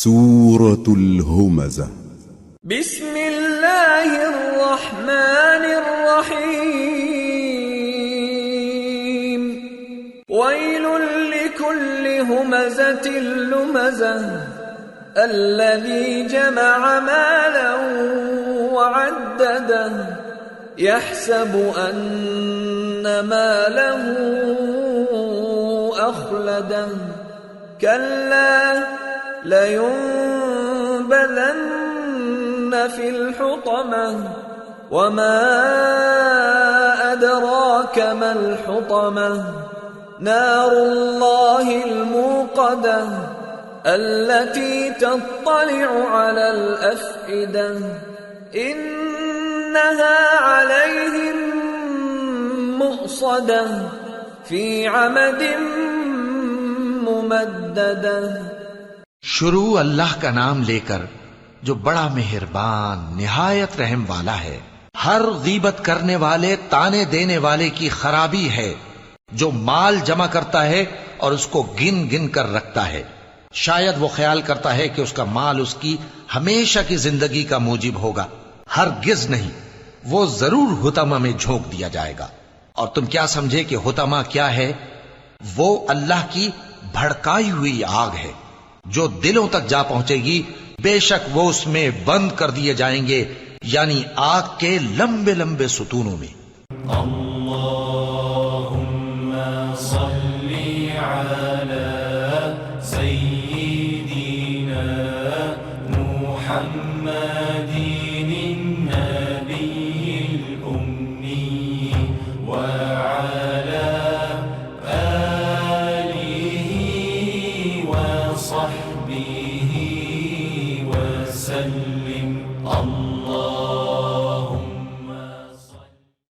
سورة الهمزة. بسم الله الرحمن الرحيم. ويل لكل همزة لمزة الذي جمع مالا وعدده يحسب أن ماله أخلده كلا لينبذن في الحطمة وما أدراك ما الحطمة نار الله الموقدة التي تطلع على الأفئدة إنها عليهم مؤصدة في عمد ممددة. شروع اللہ کا نام لے کر جو بڑا مہربان نہایت رحم والا ہے. ہر غیبت کرنے والے تانے دینے والے کی خرابی ہے جو مال جمع کرتا ہے اور اس کو گن گن کر رکھتا ہے. شاید وہ خیال کرتا ہے کہ اس کا مال اس کی ہمیشہ کی زندگی کا موجب ہوگا. ہرگز نہیں، وہ ضرور حطمہ میں جھونک دیا جائے گا. اور تم کیا سمجھے کہ حطمہ کیا ہے؟ وہ اللہ کی بھڑکائی ہوئی آگ ہے جو دلوں تک جا پہنچے گی. بے شک وہ اس میں بند کر دیے جائیں گے، یعنی آگ کے لمبے لمبے ستونوں میں. اللہم صلی علی سیدنا محمد النبی الأمی وعلی صحبه وسلم. اللہ